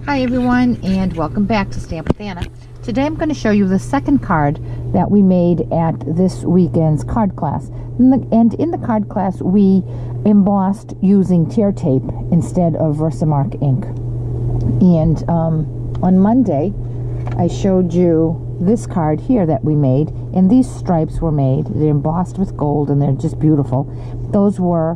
Hi everyone, and welcome back to Stamp with Anna. Today I'm going to show you the second card that we made at this weekend's card class. And in the card class we embossed using tear tape instead of Versamark ink. And on Monday I showed you this card here that we made, and these stripes were made. They're embossed with gold and they're just beautiful. Those were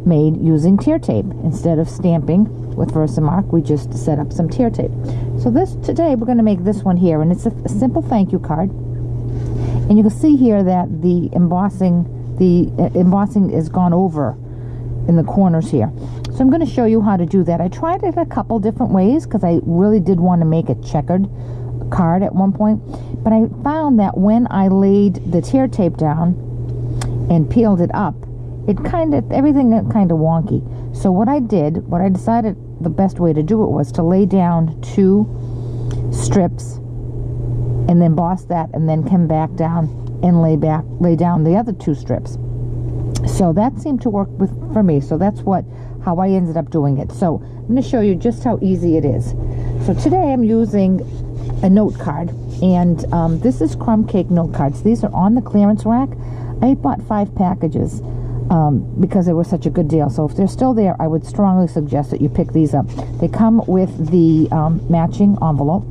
made using tear tape. Instead of stamping with Versamark, we just set up some tear tape. So today we're going to make this one here, and it's a simple thank you card. And you can see here that the embossing is gone over in the corners here. So I'm going to show you how to do that. I tried it a couple different ways because I really did want to make a checkered card at one point, but I found that when I laid the tear tape down and peeled it up, everything got kind of wonky. So what I decided the best way to do it was to lay down 2 strips and then emboss that, and then come back down and lay down the other 2 strips. So that seemed to work for me. So that's how I ended up doing it. So I'm going to show you just how easy it is. So today I'm using a note card, and this is crumb cake note cards. These are on the clearance rack. I bought 5 packages because they were such a good deal. So if they're still there, I would strongly suggest that you pick these up. They come with the matching envelope.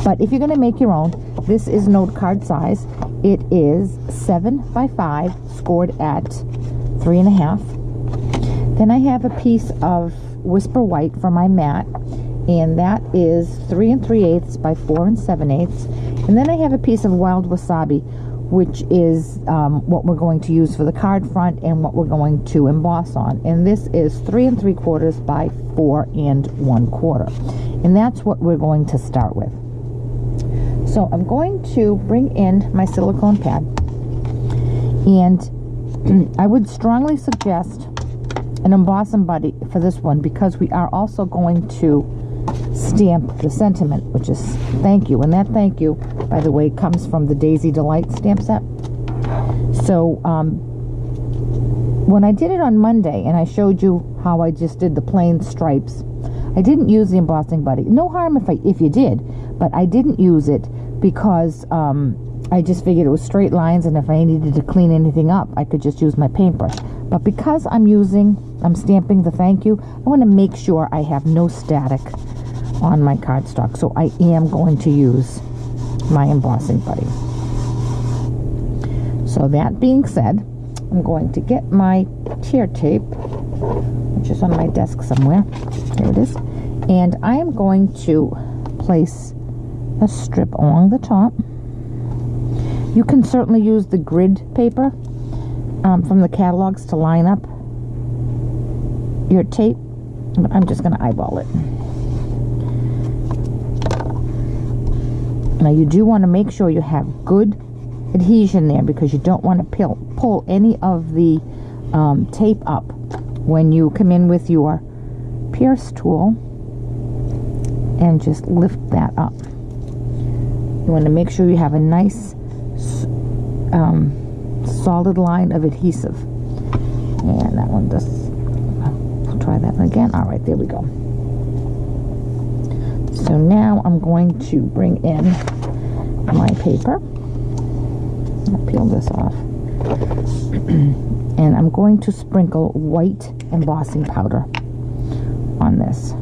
But if you're going to make your own, this is note card size. It is 7 by 5, scored at 3.5. Then I have a piece of Whisper White for my mat, and that is 3 3/8 by 4 7/8. And then I have a piece of Wild Wasabi, which is what we're going to use for the card front and what we're going to emboss on. And this is 3 3/4 by 4 1/4. And that's what we're going to start with. So I'm going to bring in my silicone pad, and I would strongly suggest an embossing buddy for this one, because we are also going to stamp the sentiment, which is thank you. And that thank you, by the way, comes from the Daisy Delight stamp set. So when I did it on Monday and I showed you how I just did the plain stripes, I didn't use the embossing buddy. No harm if you did, but I didn't use it because I just figured it was straight lines, and if I needed to clean anything up, I could just use my paintbrush. But because I'm stamping the thank you, I want to make sure I have no static on my cardstock. So I am going to use my embossing buddy. So that being said, I'm going to get my tear tape, which is on my desk somewhere. Here it is. And I am going to place a strip along the top. You can certainly use the grid paper from the catalogs to line up your tape, but I'm just going to eyeball it. Now you do want to make sure you have good adhesion there, because you don't want to pull any of the tape up when you come in with your pierce tool and just lift that up. You want to make sure you have a nice solid line of adhesive. And that one does. I'll try that one again. All right, there we go. So now I'm going to bring in my paper. I'll peel this off. And I'm going to sprinkle white embossing powder on this.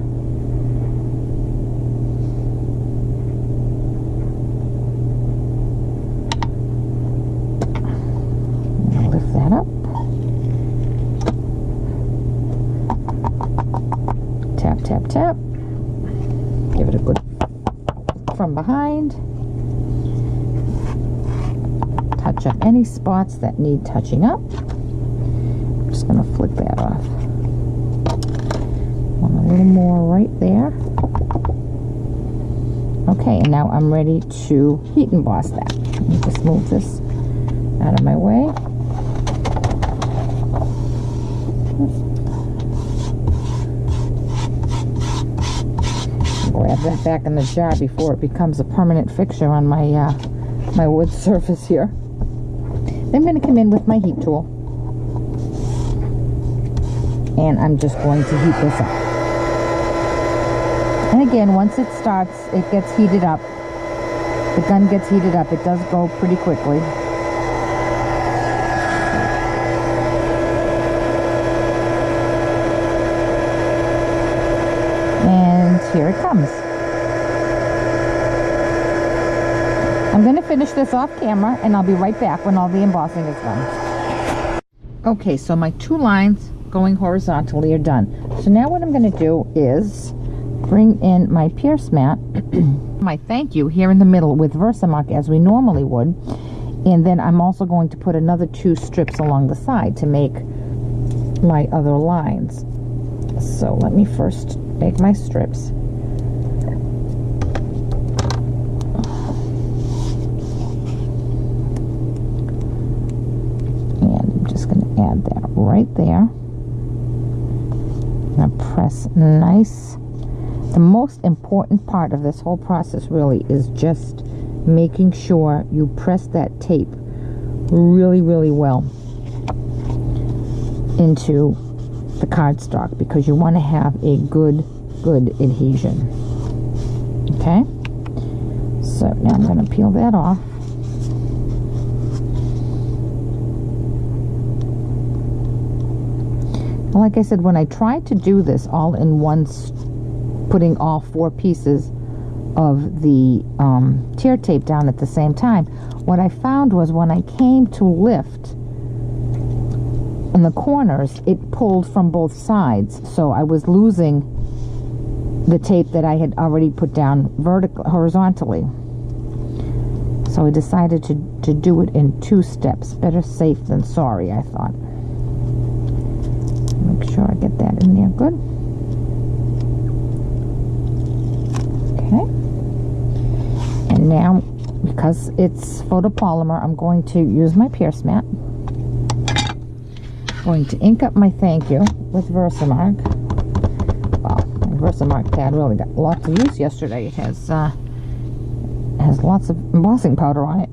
Lift that up. Tap, tap, tap. Give it a good from behind. Touch up any spots that need touching up. I'm just going to flick that off. Want a little more right there. Okay, and now I'm ready to heat emboss that. Let me just move this out of my way. Grab that back in the jar before it becomes a permanent fixture on my my wood surface here. Then I'm going to come in with my heat tool, and I'm just going to heat this up. And And again, once it starts, it gets heated up. The gun gets heated up. It does go pretty quickly. And here it comes. I'm going to finish this off camera, and I'll be right back when all the embossing is done. Okay, so my 2 lines going horizontally are done. So now what I'm going to do is bring in my pierce mat, my thank you here in the middle with Versamark as we normally would, and then I'm also going to put another 2 strips along the side to make my other lines. So let me first make my strips. Add that right there. I'm going to press nice. The most important part of this whole process really is just making sure you press that tape really, really well into the cardstock, because you want to have a good adhesion. Okay, so now I'm going to peel that off. Like I said, when I tried to do this all in one, putting all 4 pieces of the tear tape down at the same time, what I found was when I came to lift in the corners, it pulled from both sides. So I was losing the tape that I had already put down horizontally. So I decided to do it in 2 steps. Better safe than sorry, I thought. Make sure I get that in there good. Okay. And now, because it's photopolymer, I'm going to use my pierce mat. I'm going to ink up my thank you with Versamark. Wow, my Versamark pad really got lots of use yesterday. It has lots of embossing powder on it.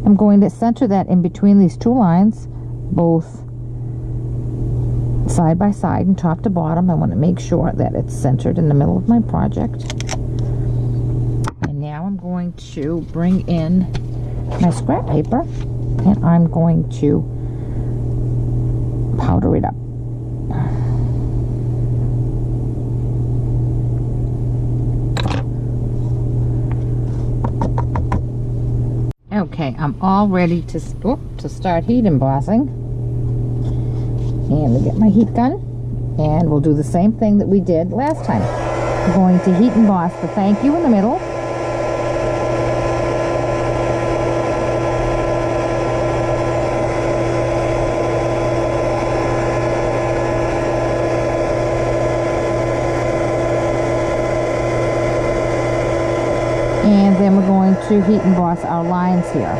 I'm going to center that in between these 2 lines, both side by side and top to bottom. I want to make sure that it's centered in the middle of my project. And now I'm going to bring in my scrap paper, and I'm going to powder it up. Okay, I'm all ready to start heat embossing. And to get my heat gun, and we'll do the same thing that we did last time. I'm going to heat emboss the thank you in the middle. And then we're going to heat emboss our lines here.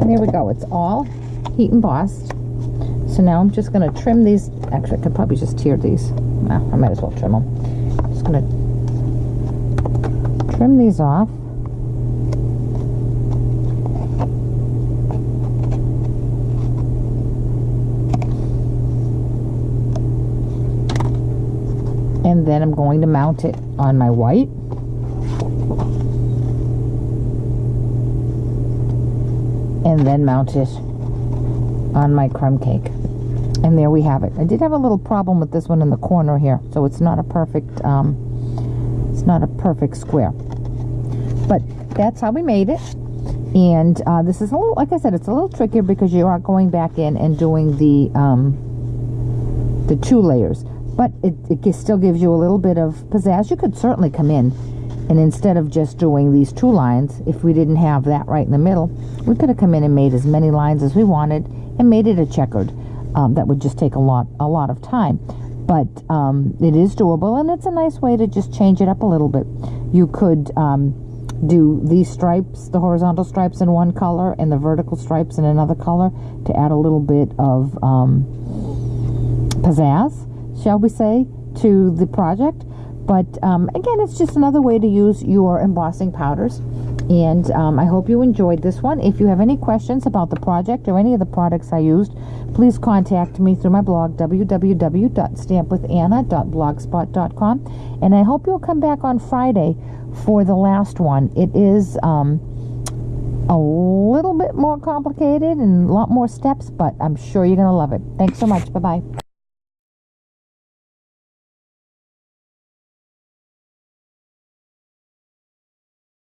There we go, it's all heat embossed. So now I'm just going to trim these. Actually, I could probably just tear these. Well, I might as well trim them. Just going to trim these off. And then I'm going to mount it on my white. And then mount it on my crumb cake. And there we have it. I did have a little problem with this one in the corner here, so it's not a perfect square. But that's how we made it. And this is a little, like I said, it's a little trickier because you are going back in and doing the 2 layers. But it still gives you a little bit of pizzazz. You could certainly come in And instead of just doing these 2 lines, if we didn't have that right in the middle, we could have come in and made as many lines as we wanted and made it a checkered. That would just take a lot of time. But it is doable, and it's a nice way to just change it up a little bit. You could do these stripes, the horizontal stripes, in one color and the vertical stripes in another color to add a little bit of pizzazz, shall we say, to the project. But again, it's just another way to use your embossing powders. And I hope you enjoyed this one. If you have any questions about the project or any of the products I used, please contact me through my blog, www.stampwithanna.blogspot.com. And I hope you'll come back on Friday for the last one. It is a little bit more complicated and a lot more steps, but I'm sure you're going to love it. Thanks so much. Bye-bye.